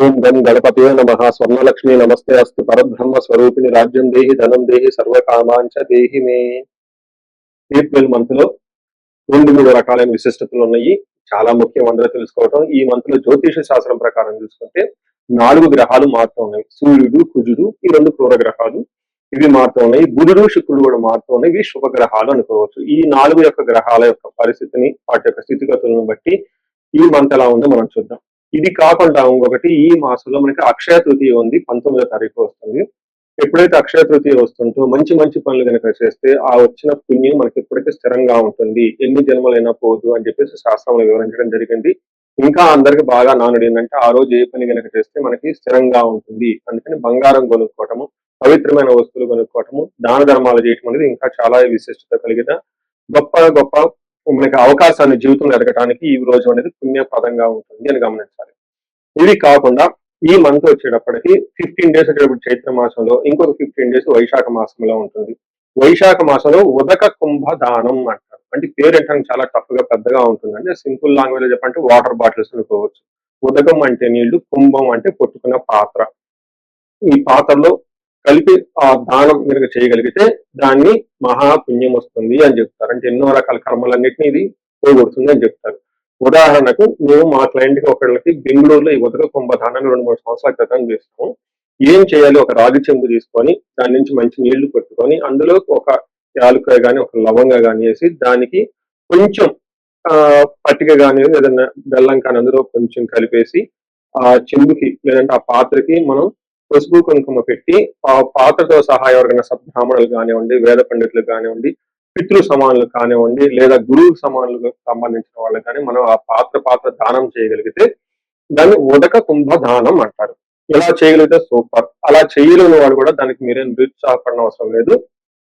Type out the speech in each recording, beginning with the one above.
ఓం గం గణపతే నమః. స్వర్ణలక్ష్మి నమస్తే అస్తు. పరబ్రహ్మ స్వరూపిణి రాజ్యం దేహి ధనం దేహి సర్వకామాంచ దేహి మే. ఏప్రిల్ మంత్ లో 2-3 రకాలైన విశిష్టతలు ఉన్నాయి. చాలా ముఖ్యం అందరూ తెలుసుకోవటం. ఈ మంత్ లో జ్యోతిష శాస్త్రం ప్రకారం చూసుకుంటే 4 గ్రహాలు మారుతూ ఉన్నాయి. సూర్యుడు, కుజుడు, ఈ 2 క్రూర గ్రహాలు ఇవి మారుతూ ఉన్నాయి. బుధుడు, శుక్రుడు కూడా మారుతూ ఉన్నాయి. ఇవి శుభ గ్రహాలు అనుకోవచ్చు. ఈ 4 యొక్క గ్రహాల యొక్క పరిస్థితిని, వాటి యొక్క స్థితిగతులను బట్టి ఈ మంత్ ఎలా ఉందో మనం చూద్దాం. ఇది కాకుండా ఇంకొకటి, ఈ మాసంలో మనకి అక్షయ తృతీయ ఉంది. 19వ తారీఖు వస్తుంది. ఎప్పుడైతే అక్షయ తృతీయ వస్తుంటో మంచి మంచి పనులు కనుక చేస్తే ఆ వచ్చిన పుణ్యం మనకి ఎప్పటికీ స్థిరంగా ఉంటుంది. ఎన్ని జన్మలైనా పోదు అని చెప్పేసి శాస్త్రంలో వివరించడం జరిగింది. ఇంకా అందరికి బాగా నానుడు ఏంటంటే, ఆ రోజు ఏ పని కనుక చేస్తే మనకి స్థిరంగా ఉంటుంది. అందుకని బంగారం కొనుక్కోవటము, పవిత్రమైన వస్తువులు కొనుక్కోవటము, దాన ధర్మాలు చేయటం అనేది ఇంకా చాలా విశిష్టత కలిగిన గొప్ప గొప్ప మనకి అవకాశాన్ని జీవితంలో ఎదగటానికి ఈ రోజు అనేది పుణ్యప్రదంగా ఉంటుంది అని గమనించాలి. ఇవి కాకుండా ఈ మంత్ వచ్చేటప్పటికి 15 డేస్ వచ్చేటప్పుడు చైత్ర మాసంలో, ఇంకొక 15 డేస్ వైశాఖ మాసంలో ఉంటుంది. వైశాఖ మాసంలో ఉదక కుంభ దానం అంటారు. అంటే పేరు ఏంటంటే చాలా టఫ్ గా పెద్దగా ఉంటుందండి. సింపుల్ లాంగ్వేజ్ లో చెప్పంటే వాటర్ బాటిల్స్ అనుకోవచ్చు. ఉదకం అంటే నీళ్లు, కుంభం అంటే కొట్టుకున్న పాత్ర. ఈ పాత్రలో కలిపి ఆ దానం కనుక చేయగలిగితే దాన్ని మహాపుణ్యం వస్తుంది అని చెప్తారు. అంటే ఎన్నో రకాల కర్మలన్నింటినీ ఇది పోగొడుతుంది అని చెప్తారు. ఉదాహరణకు మేము మా క్లయింట్ కి ఒకళ్ళకి బెంగళూరులో ఈ ఉదక కుంభదానాన్ని 2-3 సంవత్సరాల క్రితం చేస్తాము. ఏం చేయాలి? ఒక రాగి చెంబు తీసుకొని దాని నుంచి మంచి నీళ్లు పెట్టుకొని అందులో ఒక యాలకాయ కానీ ఒక లవంగా కానీ వేసి దానికి కొంచెం పట్టిక కానీ ఏదైనా బెల్లం కానీ అందులో కొంచెం కలిపేసి ఆ చెంబుకి లేదంటే ఆ పాత్రకి మనం పసుపు కుంకుమ పెట్టి ఆ పాత్రతో సహా ఎవరికైనా సద్బ్రాహ్మణులు కానివ్వండి, వేద పండితులు కానివ్వండి, పితృ సమానులు కానివ్వండి, లేదా గురువు సమానులకు సంబంధించిన వాళ్ళు కానీ మనం ఆ పాత్ర దానం చేయగలిగితే దాన్ని ఉదక కుంభ దానం అంటారు. ఇలా చేయగలిగితే సూపర్. అలా చేయలేని వాడు కూడా దానికి మీరేం నిరుత్సాహపడిన అవసరం లేదు.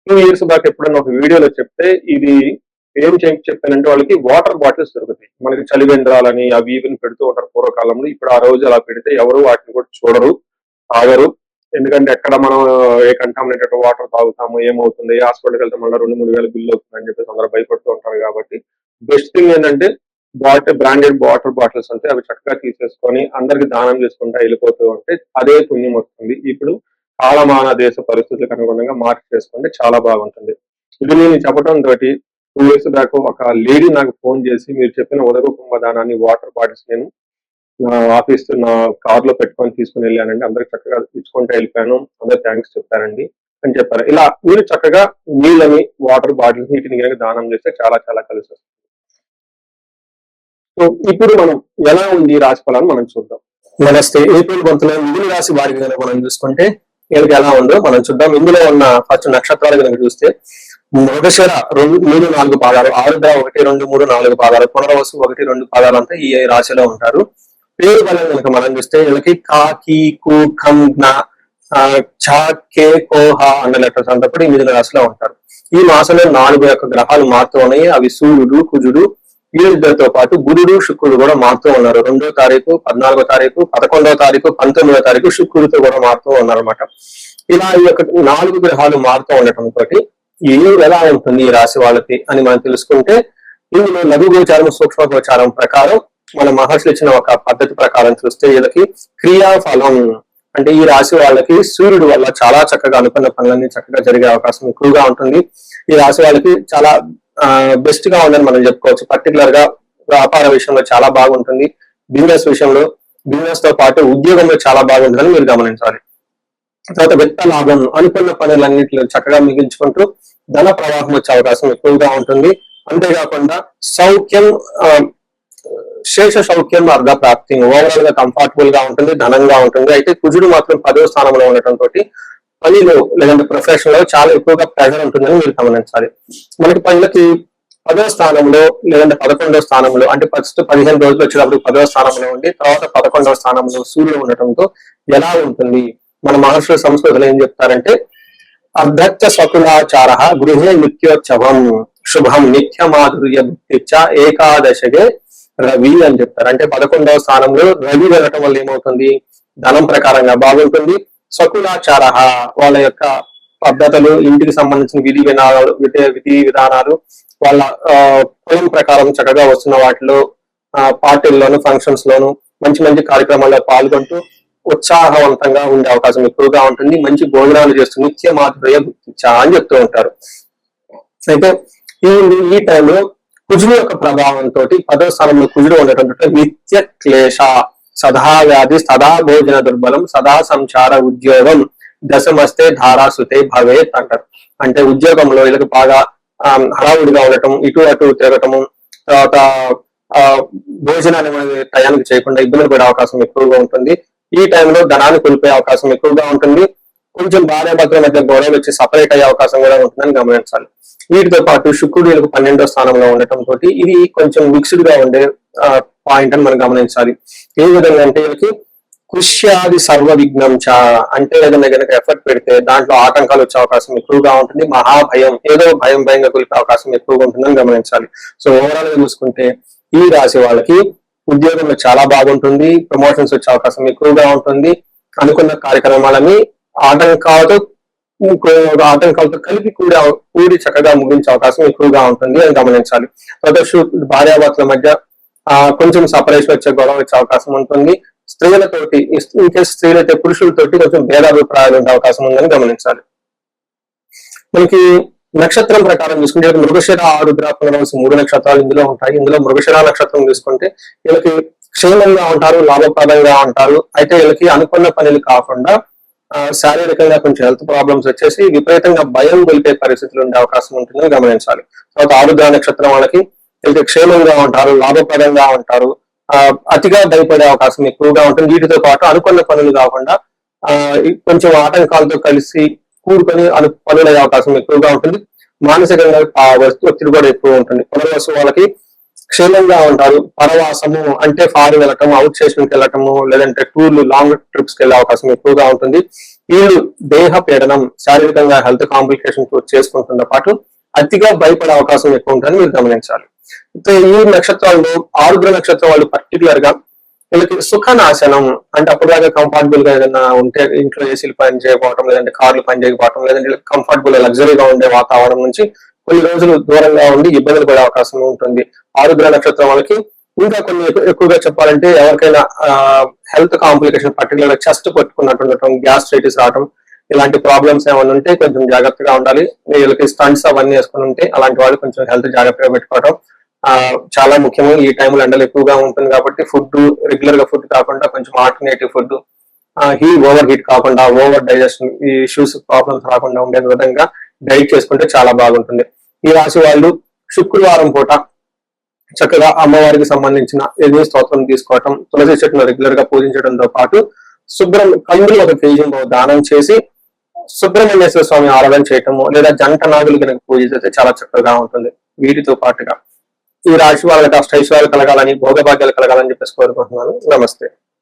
2 ఇయర్స్ బ్యాక్ ఎప్పుడైనా ఒక వీడియోలో చెప్తే ఇది ఏం చెప్పానంటే, వాళ్ళకి వాటర్ బాటిల్స్ దొరుకుతాయి. మనకి చలివేంద్రాలని అవి ఇవి పెడుతూ ఉంటారు పూర్వకాలంలో. ఇప్పుడు ఆ రోజు అలా పెడితే ఎవరు వాటిని కూడా చూడరు, తాగరు. ఎందుకంటే ఎక్కడ మనం ఏ కంటామినేటెడ్ వాటర్ తాగుతాము, ఏమవుతుంది, ఏ హాస్పిటల్కి వెళ్తే మళ్ళీ 2-3 వేల బిల్లు అవుతుందని చెప్పేసి అందరూ భయపడుతూ ఉంటారు. కాబట్టి బెస్ట్ థింగ్ ఏంటంటే బ్రాండెడ్ వాటర్ బాటిల్స్ ఉంటాయి. అవి చక్కగా తీసేసుకొని అందరికి దానం చేసుకుంటా వెళ్ళిపోతూ ఉంటే అదే పుణ్యం వస్తుంది. ఇప్పుడు కాలమాన దేశ పరిస్థితులకు అనుగుణంగా మార్పు చేసుకుంటే చాలా బాగుంటుంది. ఇది నేను చెప్పడం తోటి 2 ఇయర్స్ బ్యాక్ ఒక లేడీ నాకు ఫోన్ చేసి, మీరు చెప్పిన ఉదక కుంభదానాన్ని వాటర్ బాటిల్స్ నేను నా ఆఫీస్ నా కార్ లో పెట్టుకొని తీసుకుని వెళ్ళానండి. అందరికి చక్కగా ఇచ్చుకుంటూ వెళ్ళిపోయాను. అందరు థ్యాంక్స్ చెప్పారండి అని చెప్పారు. ఇలా మీరు చక్కగా నీళ్ళని, వాటర్ బాటిల్స్ వీటిని కనుక దానం చేస్తే చాలా చాలా కలిసి వస్తుంది. సో ఇప్పుడు మనం ఎలా ఉంది ఈ రాశి ఫలాన్ని మనం చూద్దాం. నమస్తే. ఏప్రిల్ మంత్ లో మిథున రాశి వారికి కనుక మనం చూసుకుంటే వీళ్ళకి ఎలా ఉందో మనం చూద్దాం. ఇందులో ఉన్న ఫస్ట్ నక్షత్రాలు కనుక చూస్తే మృగశిర 2-3-4 పాదాలు, ఆరుద్ర 1-2-3-4 పాదాలు, పునర్వసు 1-2 పాదాలు అంతా ఈ రాశిలో ఉంటారు. పేరు బలం కనుక మనం చూస్తే వీళ్ళకి కా, కీ, కు, ఖం, జ్ఞ, ఛ, కే, కోహ అన్న లెటర్స్ అంతప్పుడు ఈ మిథున రాశిలో ఉంటారు. ఈ మాసంలో 4 యొక్క గ్రహాలు మారుతూ ఉన్నాయి. అవి సూర్యుడు, కుజుడు, వీళ్ళిద్దరితో పాటు బుధుడు, శుక్రుడు కూడా మారుతూ ఉన్నారు. 2వ తారీఖు, 14వ తారీఖు, 11వ తారీఖు, 19వ తారీఖు శుక్రుడితో కూడా మారుతూ ఉన్నారు అనమాట. ఇలా ఈ యొక్క 4 గ్రహాలు మారుతూ ఉండటంతో ఎలా ఉంటుంది ఈ రాశి వాళ్ళకి అని మనం తెలుసుకుంటే, ఇందులో లఘు గోచారం, సూక్ష్మ గోచారం ప్రకారం మన మహర్షులు ఇచ్చిన ఒక పద్ధతి ప్రకారం చూస్తే వీళ్ళకి క్రియాఫలం అంటే ఈ రాశి వాళ్ళకి సూర్యుడు వల్ల చాలా చక్కగా అనుకున్న పనులన్నీ చక్కగా జరిగే అవకాశం ఎక్కువగా ఉంటుంది. ఈ రాశి వాళ్ళకి చాలా బెస్ట్ గా ఉందని మనం చెప్పుకోవచ్చు. పర్టికులర్ గా వ్యాపార విషయంలో చాలా బాగుంటుంది. బిజినెస్ విషయంలో, బిజినెస్ తో పాటు ఉద్యోగంలో చాలా బాగుంటుందని మీరు గమనించాలి. తర్వాత విత్త లాభం, అనుకున్న పనులన్నింటిలో చక్కగా మిగిల్చుకుంటూ ధన ప్రవాహం వచ్చే అవకాశం ఎక్కువగా ఉంటుంది. అంతేకాకుండా సౌఖ్యం, శేష సౌఖ్యం, అర్ధ ప్రాప్తి, ఓవరాల్ గా కంఫర్టబుల్ గా ఉంటుంది, ధనంగా ఉంటుంది. అయితే కుజుడు మాత్రం 10వ స్థానంలో ఉండటంతో పనిలో లేదంటే ప్రొఫెషన్ లో చాలా ఎక్కువగా ప్రెషర్ ఉంటుందని మీరు గమనించాలి. మనకి పనులకి 10వ స్థానంలో లేదంటే 11వ స్థానంలో, అంటే ఫస్ట్ 15 రోజులు వచ్చేటప్పుడు 10వ స్థానంలో ఉండి తర్వాత 11వ స్థానంలో సూర్యుడు ఉండటంతో ఎలా ఉంటుంది? మన మహర్షుల సంస్కృతిలో ఏం చెప్తారంటే, అర్ధచ్చ స్వకులాచార గృహే నిత్యోత్సవం శుభం నిత్య మాధుర్య భక్తిచ్చ ఏకాదశగే రవి అని చెప్తారు. అంటే 11వ స్థానంలో రవి వెళ్ళటం వల్ల ఏమవుతుంది? ధనం ప్రకారంగా బాగుంటుంది. స్వకులాచార వాళ్ళ యొక్క పద్ధతులు, ఇంటికి సంబంధించిన విధి విధానాలు, వాళ్ళ కులం ప్రకారం చక్కగా వస్తున్న వాటిలో పార్టీల్లోను, ఫంక్షన్స్ లోను మంచి మంచి కార్యక్రమాల్లో పాల్గొంటూ ఉత్సాహవంతంగా ఉండే అవకాశం ఎక్కువగా ఉంటుంది. మంచి భోజనాలు చేస్తూ నిత్య మాధుర్య భుక్తిచ్చా అని చెప్తూ ఉంటారు. అయితే ఈ టైంలో కుజుడు యొక్క ప్రభావంతో 10వ స్థానంలో కుజుడు ఉండటంతో నిత్య క్లేశ, సదా వ్యాధి, సదా భోజన దుర్బలం, సదా సంచార ఉద్యోగం, దశమస్తే ధారాసుతే భవేత్ అంటారు. అంటే ఉద్యోగంలో వీళ్ళకి బాగా హడావుడిగా ఉండటం, ఇటు అటు తిరగటము, తర్వాత భోజనాలు టయానికి చేయకుండా ఇబ్బందులు పడే అవకాశం ఎక్కువగా ఉంటుంది. ఈ టైంలో ధనాన్ని కోల్పోయే అవకాశం ఎక్కువగా ఉంటుంది. కొంచెం భార్యాభర్తల మధ్య గొడవలు వచ్చి సపరేట్ అయ్యే అవకాశం కూడా ఉంటుందని గమనించాలి. వీటితో పాటు శుక్రుడు వీళ్ళకి 12వ స్థానంలో ఉండటం తోటి ఇది కొంచెం మిక్స్డ్ గా ఉండే పాయింట్ అని మనం గమనించాలి. ఏ విధంగా అంటే వీళ్ళకి కృష్యాది సర్వ విఘ్నం చ అంటే ఏదైనా కనుక ఎఫర్ట్ పెడితే దాంట్లో ఆటంకాలు వచ్చే అవకాశం ఎక్కువగా ఉంటుంది. మహాభయం, ఏదో భయంగా కొలిపే అవకాశం ఎక్కువగా ఉంటుందని గమనించాలి. సో ఓవరాల్ గా చూసుకుంటే ఈ రాశి వాళ్ళకి ఉద్యోగంలో చాలా బాగుంటుంది. ప్రమోషన్స్ వచ్చే అవకాశం ఎక్కువగా ఉంటుంది. అనుకున్న కార్యక్రమాలని ఆటంకాలతో కలిపి కూడి చక్కగా ముగించే అవకాశం ఎక్కువగా ఉంటుంది అని గమనించాలి. తర్వాత భార్యాభర్తల మధ్య కొంచెం సపరేషన్ వచ్చే గొడవ వచ్చే అవకాశం ఉంటుంది. స్త్రీలతోటి ఇన్కేస్ స్త్రీలైతే పురుషులతోటి కొంచెం భేదాభిప్రాయాలు ఉండే అవకాశం ఉందని గమనించాలి. మనకి నక్షత్రం ప్రకారం చూసుకుంటే మృగశిర, ఆరుద్ర, పునర్వసు 3 నక్షత్రాలు ఇందులో ఉంటాయి. ఇందులో మృగశిర నక్షత్రం చూసుకుంటే వీళ్ళకి క్షేమంగా ఉంటారు, లాభప్రదంగా ఉంటారు. అయితే వీళ్ళకి అనుకున్న పనులు కాకుండా శారీరకంగా కొంచెం హెల్త్ ప్రాబ్లమ్స్ వచ్చేసి విపరీతంగా భయం గొలిపే పరిస్థితులు ఉండే అవకాశం ఉంటుందని గమనించాలి. తర్వాత ఆరుద్ర నక్షత్రం వాళ్ళకి వీళ్ళకి క్షేమంగా ఉంటారు, లాభప్రదంగా ఉంటారు, అతిగా భయపడే అవకాశం ఎక్కువగా ఉంటుంది. వీటితో పాటు అనుకున్న పనులు కాకుండా కొంచెం ఆటంకాలతో కలిసి కూడుకొని పనులయ్యే అవకాశం ఎక్కువగా ఉంటుంది. మానసికంగా ఒత్తిడి కూడా ఎక్కువ ఉంటుంది. పునర్వసు వాళ్ళకి క్షేమంగా ఉంటారు. పరవాసము అంటే ఫారిన్ వెళ్ళటము, అవుట్ స్టేషన్కి వెళ్ళటము, లేదంటే టూర్లు, లాంగ్ ట్రిప్స్ కి వెళ్ళే అవకాశం ఎక్కువగా ఉంటుంది. వీళ్ళు దేహ పీడనం, శారీరకంగా హెల్త్ కాంప్లికేషన్ చేసుకుంటున్న పాటు అతిగా భయపడే అవకాశం ఎక్కువ ఉంటుందని మీరు గమనించాలి. ఈ నక్షత్రాల్లో ఆరుద్ర నక్షత్రం వాళ్ళు పర్టికులర్ గా వీళ్ళకి సుఖనాశనం అంటే అప్పటిదాకా కంఫర్టబుల్ గా ఏదైనా ఉంటే ఇంట్లో ఏసీలు పని చేయకపోవటం, లేదంటే కార్లు పని చేయకపోవటం, లేదంటే కంఫర్టబుల్ లగ్జరీగా ఉండే వాతావరణం నుంచి కొన్ని రోజులు దూరంగా ఉండి ఇబ్బందులు పడే అవకాశం ఉంటుంది. ఆరుద్ర నక్షత్రం వాళ్ళకి ఇంకా కొన్ని ఎక్కువగా చెప్పాలంటే ఎవరికైనా హెల్త్ కాంప్లికేషన్ పర్టికులర్ గా చెస్ట్ పట్టుకున్నట్టు ఉండటం, గ్యాస్ట్రైటిస్ రావడం, ఇలాంటి ప్రాబ్లమ్స్ ఏమైనా ఉంటే కొంచెం జాగ్రత్తగా ఉండాలి. వీళ్ళకి స్టంట్స్ అవన్నీ వేసుకుని ఉంటే అలాంటి వాళ్ళు కొంచెం హెల్త్ జాగ్రత్తగా పెట్టుకోవడం చాలా ముఖ్యము. ఈ టైంలో ఎండలు ఎక్కువగా ఉంటుంది కాబట్టి ఫుడ్ రెగ్యులర్ గా ఫుడ్ కాకుండా కొంచెం ఆల్టర్నేటివ్ ఫుడ్, ఓవర్ హీట్ కాకుండా, ఓవర్ డైజెషన్ ఈ ఇష్యూస్ ప్రాబ్లమ్స్ రాకుండా ఉండే విధంగా డైట్ చేసుకుంటే చాలా బాగుంటుంది. ఈ రాశి వాళ్ళు శుక్రవారం పూట చక్కగా అమ్మవారికి సంబంధించిన ఏదో స్తోత్రం తీసుకోవటం, తులసి చెట్టును రెగ్యులర్ గా పూజించడంతో పాటు కందులు 1 కేజీ దానం చేసి సుబ్రహ్మణ్యేశ్వర స్వామి ఆరాధన చేయటము, లేదా జంట నాగులు కనుక పూజిస్తే చాలా చక్కగా ఉంటుంది. వీటితో పాటుగా ఈ రాశి వాళ్ళకి అష్టైశ్వర్యాలు కలగాలని, భోగభాగ్యాలు కలగాలని చెప్పేసి కోరుకుంటున్నాను. నమస్తే.